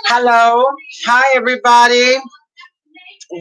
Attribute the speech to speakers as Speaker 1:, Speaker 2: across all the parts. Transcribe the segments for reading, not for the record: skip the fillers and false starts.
Speaker 1: Hello. Hi, everybody.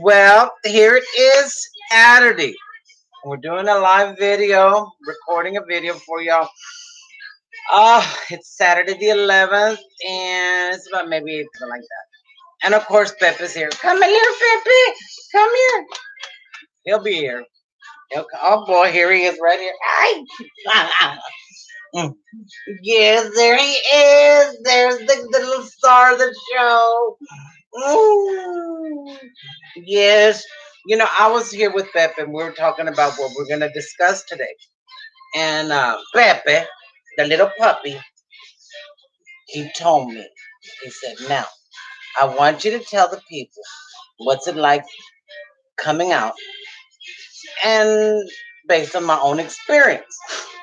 Speaker 1: Well, here it is Saturday. We're doing a live video, recording a video for y'all. It's Saturday the 11th, and it's about maybe 8, something like that. And of course, Pepe's here. Come here, Pepe. Come here. He'll be here. Oh boy, here he is right here. Hi. Mm. Yes, there he is. There's the little star of the show. Ooh. Yes. I was here with Pepe and we were talking about what we're going to discuss today. And Pepe, the little puppy, he told me, he said, now, I want you to tell the people what's it like coming out and based on my own experience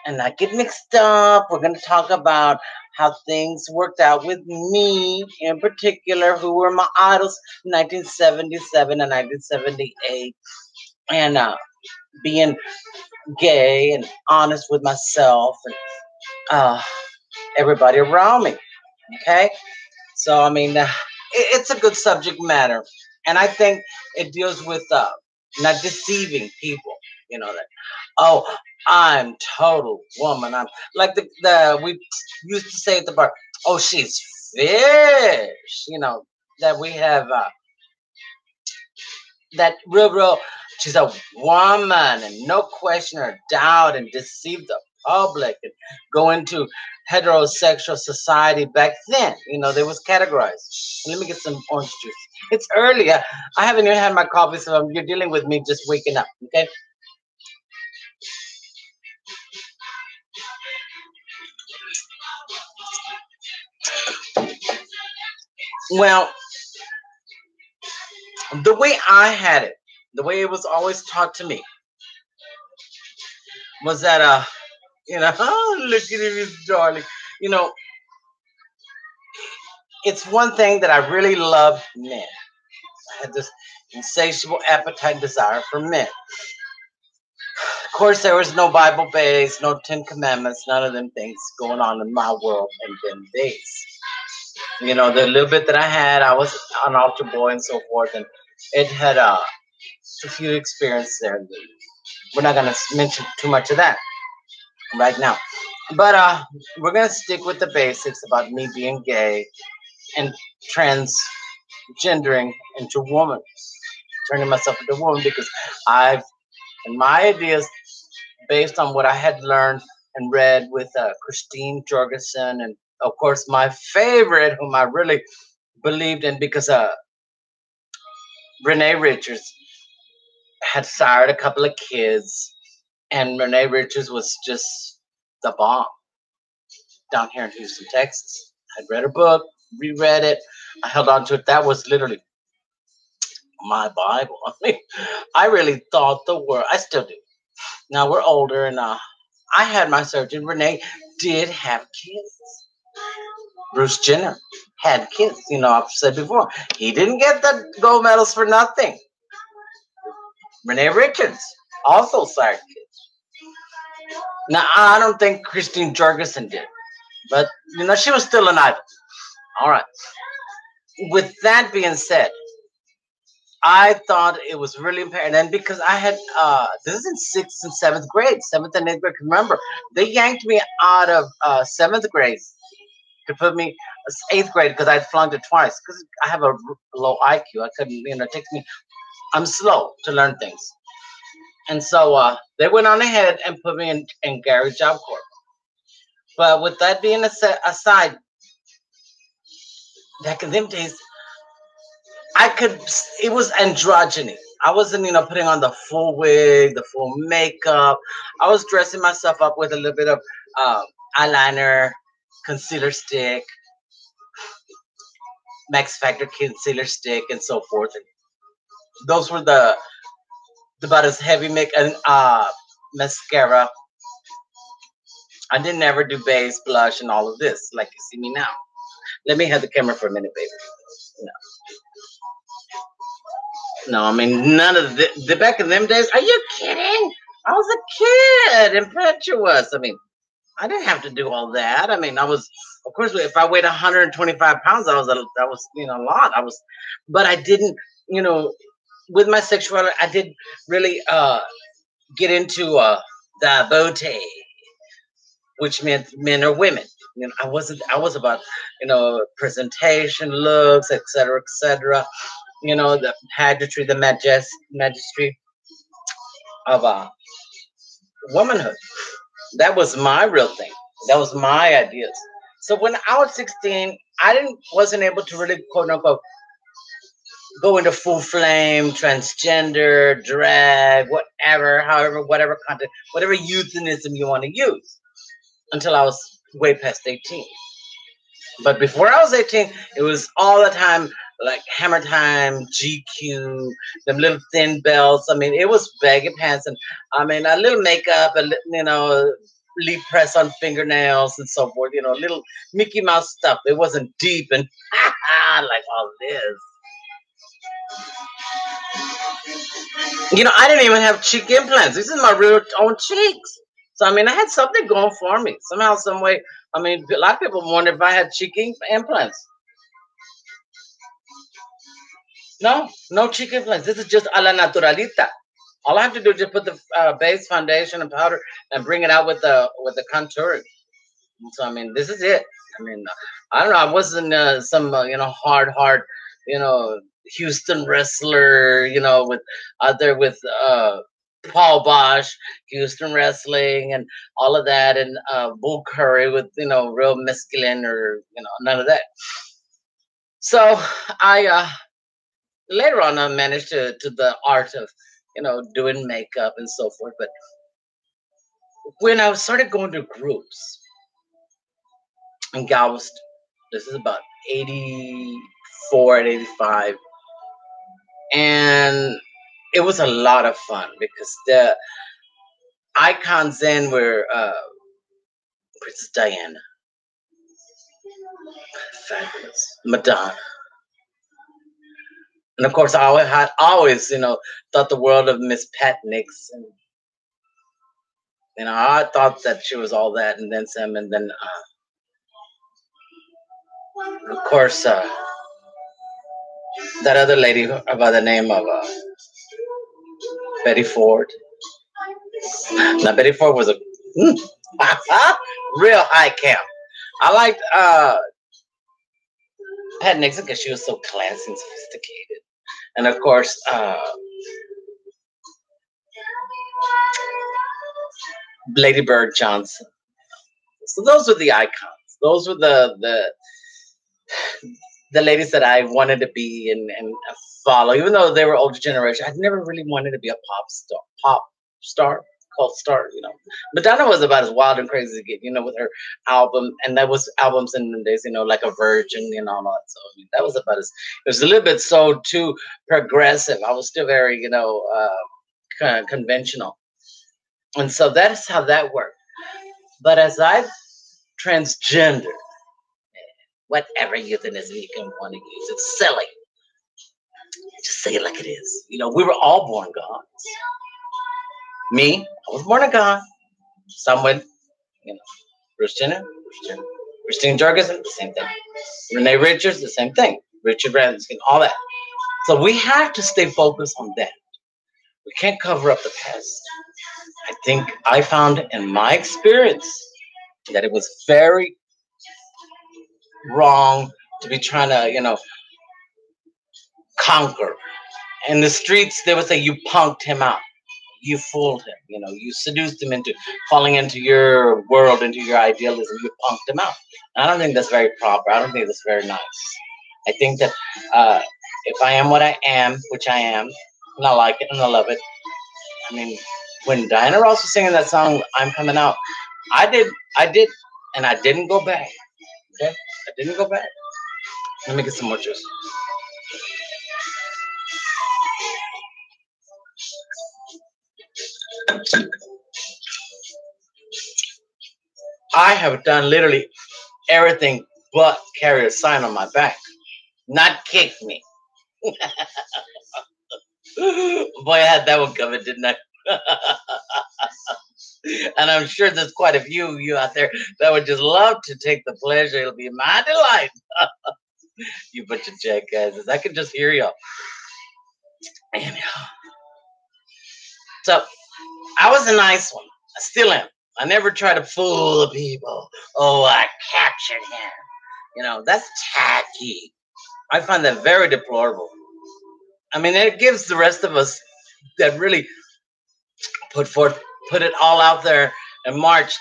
Speaker 1: and not get mixed up. We're going to talk about how things worked out with me in particular, who were my idols in 1977 and 1978, and being gay and honest with myself and everybody around me. Okay? So, I mean, it's a good subject matter. And I think it deals with not deceiving people, that, oh, I'm total woman. I'm like we used to say at the bar, oh, she's fish, that we have that real, she's a woman and no question or doubt and deceive the public and go into heterosexual society back then. They was categorized. Let me get some orange juice. It's early. I haven't even had my coffee, so you're dealing with me just waking up, okay? Well, the way I had it, the way it was always taught to me, was that oh, look at him, he's darling. It's one thing that I really loved men. I had this insatiable appetite and desire for men. Of course, there was no Bible base, no Ten Commandments, none of them things going on in my world in them days. The little bit that I had, I was an altar boy and so forth, and it had a few experiences there. We're not going to mention too much of that right now. But we're going to stick with the basics about me being gay and transgendering into woman, turning myself into a woman, because and my ideas, based on what I had learned and read with Christine Jorgensen, and of course my favorite, whom I really believed in, because Renee Richards had sired a couple of kids, and Renee Richards was just the bomb down here in Houston, Texas. I'd read her book, reread it, I held on to it. That was literally my Bible. I mean, I really thought the world. I still do. Now we're older, and I had my surgeon. Renee did have kids. Bruce Jenner had kids. I've said before, he didn't get the gold medals for nothing. Renee Richards also sired kids. Now I don't think Christine Jorgensen did, but she was still an idol. All right. With that being said, I thought it was really imperative, and because I had this is in 6th and 7th grade, 7th and 8th grade. Remember, they yanked me out of 7th grade to put me 8th grade because I'd flunked it twice because I have a low IQ. I couldn't, it takes me. I'm slow to learn things, and so they went on ahead and put me in Gary Job Corps. But with that being aside, back in them days, it was androgyny. I wasn't, putting on the full wig, the full makeup. I was dressing myself up with a little bit of eyeliner, concealer stick, Max Factor concealer stick, and so forth. And those were about as heavy make and mascara. I didn't ever do base, blush, and all of this like you see me now. Let me have the camera for a minute, baby. No, I mean, none of the back in them days. Are you kidding? I was a kid, impetuous. I mean, I didn't have to do all that. I mean, I was Of course, if I weighed 125 pounds, that was a lot. But I didn't, you know, with my sexuality, I didn't really get into the booty, which meant men or women. I wasn't. I was about presentation, looks, etc., etc. The pageantry, the magistry of womanhood. That was my real thing. That was my ideas. So when I was 16, I didn't wasn't able to really quote unquote go into full flame transgender drag whatever, however, whatever content, whatever euphemism you want to use until I was way past 18. But before I was 18, it was all the time like Hammer Time, GQ, them little thin belts. I mean, it was baggy pants and I mean a little makeup, lip press on fingernails and so forth. Little Mickey Mouse stuff. It wasn't deep and like all this. I didn't even have cheek implants. These are my real own cheeks. So I mean, I had something going for me somehow, some way. I mean, a lot of people wonder if I had cheek implants. No, no cheek implants. This is just a la naturalita. All I have to do is just put the base foundation and powder and bring it out with the contouring. So I mean, this is it. I mean, I don't know. I wasn't some hard Houston wrestler. With out there with Paul Bosch, Houston wrestling, and all of that, and Bull Curry with real masculine or none of that. So I later on I managed to the art of doing makeup and so forth. But when I started going to groups in Galveston, this is about 84 and 85, and it was a lot of fun because the icons then were Princess Diana, fabulous, Madonna, and of course I always thought the world of Miss Pat Nixon. I thought that she was all that and then some, and then of course that other lady by the name of Betty Ford. Now Betty Ford was a real high camp. I liked Pat Nixon because she was so classy and sophisticated, and of course Lady Bird Johnson. So those were the icons. Those were the ladies that I wanted to be and follow. Even though they were older generation, I never really wanted to be a pop star, cult star. Madonna was about as wild and crazy as get. With her album, and that was albums in the days. Like a Virgin and all that. So I mean, that was about as. It was a little bit so too progressive. I was still very conventional, and so that's how that worked. But as I transgender, whatever euphemism you can want to use, it's silly. Just say it like it is. We were all born gods. Me, I was born a god. Some with, Bruce Jenner, Christine Jorgensen, the same thing. Renee Richards, the same thing. Richard Branson, all that. So we have to stay focused on that. We can't cover up the past. I think I found in my experience that it was very wrong to be trying to, conquer. In the streets, they would say you punked him out. You fooled him. You seduced him into falling into your world, into your idealism. You punked him out. I don't think that's very proper. I don't think that's very nice. I think that if I am what I am, which I am, and I like it and I love it. I mean, when Diana Ross was singing that song, "I'm Coming Out," I did, and I didn't go back. Okay, I didn't go back. Let me get some more juice. I have done literally everything but carry a sign on my back, not kick me. Boy, I had that one coming, didn't I? And I'm sure there's quite a few of you out there that would just love to take the pleasure. It'll be my delight. You bunch of jackasses. I can just hear y'all. Anyhow. So I was a nice one. I still am. I never try to fool the people. Oh, I captured him. That's tacky. I find that very deplorable. I mean, it gives the rest of us that really put forth, put it all out there and marched.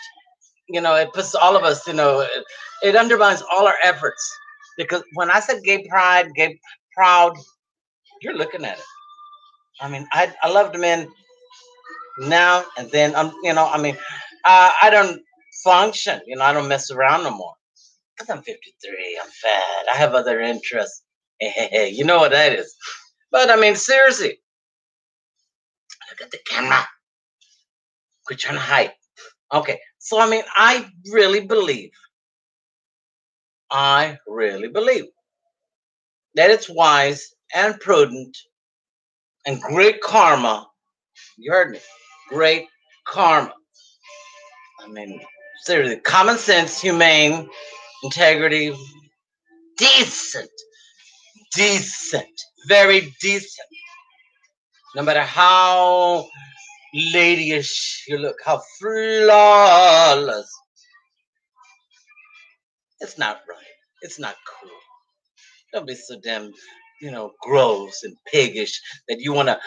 Speaker 1: It puts all of us. It undermines all our efforts because when I said gay pride, gay proud, you're looking at it. I mean, I love the men now and then. I don't function. I don't mess around no more because I'm 53. I'm fat. I have other interests. You know what that is. But I mean, seriously, look at the camera. Quit trying to hide. Okay, so I mean, I really believe that it's wise and prudent and great karma. You heard me. Great karma. I mean, seriously, common sense, humane, integrity, decent, decent, very decent. No matter how ladyish you look, how flawless. It's not right. It's not cool. Don't be so damn, gross and piggish that you want to,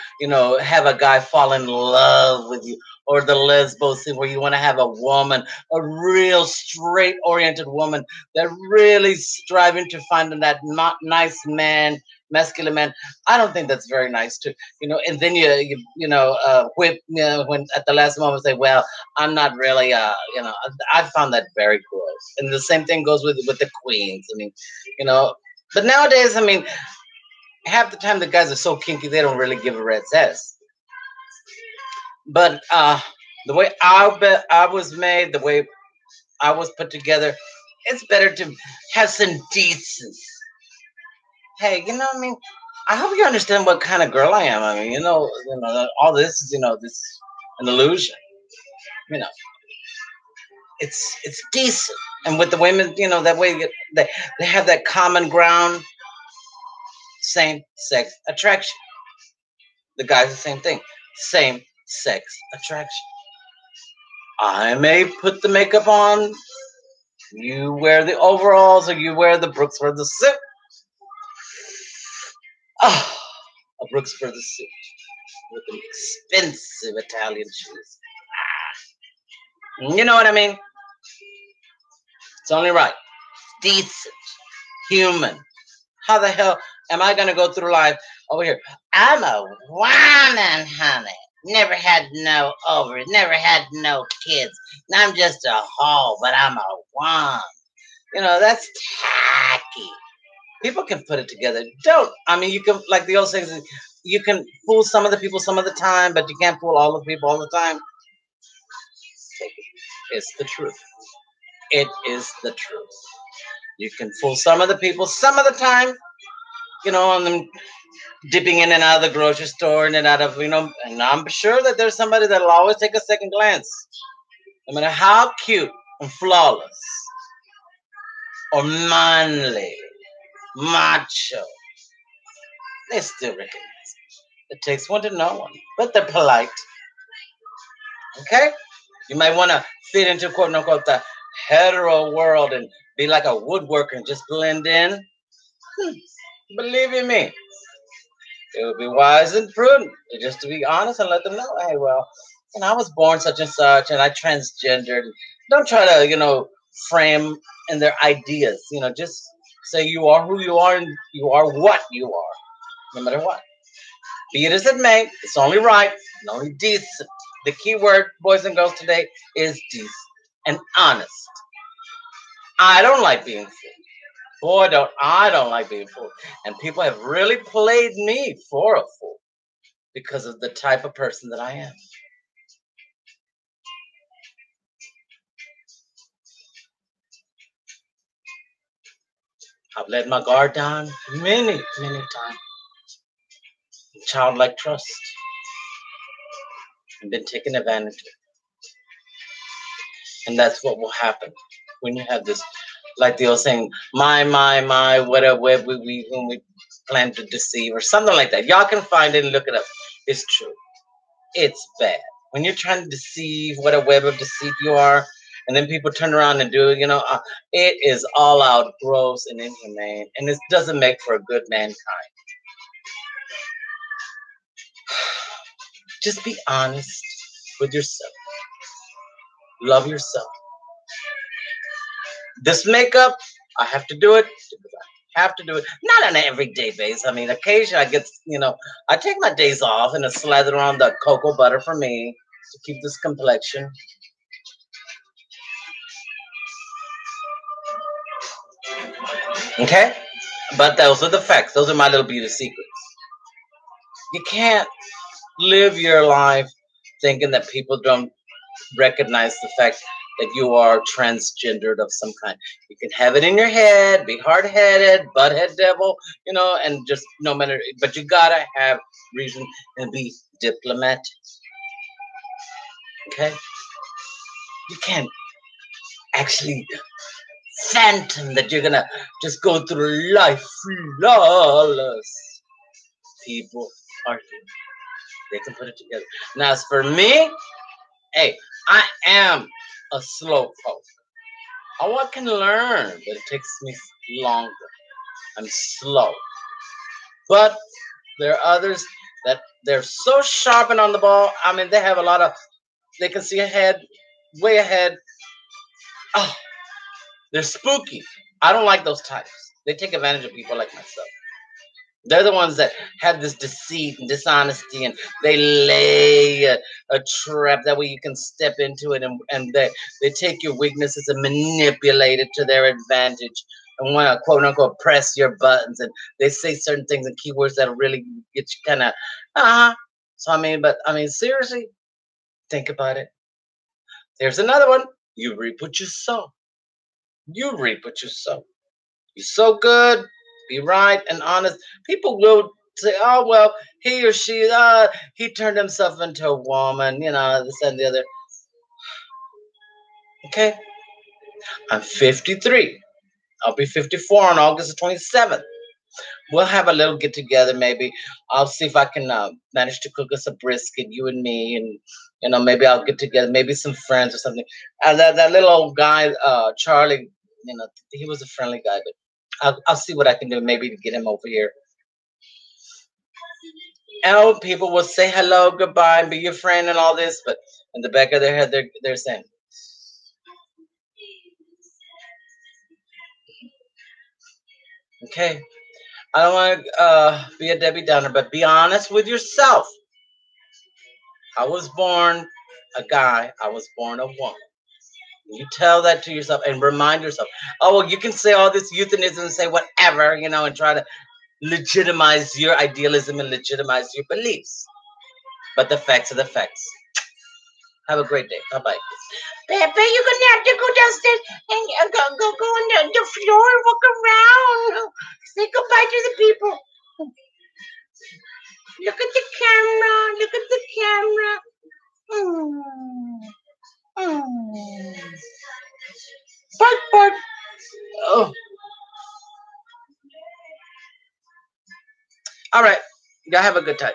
Speaker 1: have a guy fall in love with you, or the lesbo scene where you want to have a woman, a real straight-oriented woman that really striving to find that not nice man, masculine man. I don't think that's very nice to, and then whip, when at the last moment say, well, I'm not really, I found that very gross. And the same thing goes with the queens. I mean, you know, but nowadays, I mean, half the time the guys are so kinky they don't really give a rat's ass. But the way I was made, the way I was put together, it's better to have some decency. Hey, I mean, I hope you understand what kind of girl I am. I mean, all this is, this an illusion. You know, it's decent, and with the women, that way they have that common ground, same sex attraction. The guys, the same thing. Same sex attraction. I may put the makeup on. You wear the overalls, or you wear the Brooks Brothers suit. Oh, a Brooks Brothers suit with an expensive Italian shoes. You know what I mean? It's only right. Decent. Human. How the hell am I going to go through life over here? I'm a woman, honey. Never had no ovaries, never had no kids. And I'm just a hoe, but I'm a woman. That's tacky. People can put it together. Don't. I mean, you can, like the old saying, you can fool some of the people some of the time, but you can't fool all the people all the time. Take it. It's the truth. It is the truth. You can fool some of the people some of the time, on them dipping in and out of the grocery store and out of, and I'm sure that there's somebody that'll always take a second glance. No matter how cute and flawless or manly, macho, they still recognize it. It takes one to know one, but they're polite. Okay? You might want to fit into quote unquote the hetero world and be like a woodworker and just blend in. Believe you me, it would be wise and prudent just to be honest and let them know, hey, well, I was born such and such, and I transgendered. Don't try to, frame in their ideas. Just say you are who you are, and you are what you are, no matter what. Be it as it may, it's only right and only decent. The key word, boys and girls, today is decent and honest. I don't like being fooled. Boy, I don't like being fooled. And people have really played me for a fool because of the type of person that I am. I've let my guard down many, many times. Childlike trust and been taken advantage of. And that's what will happen when you have this, like the old saying, my, whatever, when we plan to deceive or something like that. Y'all can find it and look it up. It's true. It's bad. When you're trying to deceive, what a web of deceit you are, and then people turn around and do it, it is all out gross and inhumane, and it doesn't make for a good mankind. Just be honest with yourself. Love yourself. This makeup, I have to do it because I have to do it. Not on an everyday basis. I mean, occasionally I get, I take my days off and I slather on the cocoa butter for me to keep this complexion. Okay? But those are the facts. Those are my little beauty secrets. You can't live your life thinking that people don't recognize the fact that you are transgendered of some kind. You can have it in your head, be hard headed, butthead devil, and just no matter, but you gotta have reason and be diplomatic. Okay? You can't actually phantom that you're gonna just go through life flawless. People are here. They can put it together. Now, as for me, hey, I am a slow poke. I can learn, but it takes me longer. I'm slow. But there are others that they're so sharp and on the ball. I mean, they have a lot of, they can see ahead, way ahead. Oh, they're spooky. I don't like those types. They take advantage of people like myself. They're the ones that have this deceit and dishonesty, and they lay a trap that way you can step into it, and they take your weaknesses and manipulate it to their advantage and want to quote unquote press your buttons. And they say certain things and keywords that really get you kind of, So, seriously, think about it. There's another one. You reap what you sow. You reap what you sow. You're so good, be right and honest. People will say, "Oh well, he or she, he turned himself into a woman," this and the other. Okay, I'm 53. I'll be 54 on August the 27th. We'll have a little get together, maybe. I'll see if I can manage to cook us a brisket, you and me, and maybe I'll get together, maybe some friends or something. That little old guy, Charlie, he was a friendly guy, but I'll see what I can do, maybe to get him over here. And old people will say hello, goodbye, and be your friend and all this, but in the back of their head, they're saying, okay, I don't want to be a Debbie Downer, but be honest with yourself. I was born a guy. I was born a woman. You tell that to yourself and remind yourself. Oh, well, you can say all this euthanism and say whatever, and try to legitimize your idealism and legitimize your beliefs. But the facts are the facts. Have a great day. Bye-bye. Pepe, you're gonna have to go downstairs and go on the floor and walk around. Say goodbye to the people. Look at the camera. Look at the camera. Bark, bark. Oh. All right. Y'all have a good time.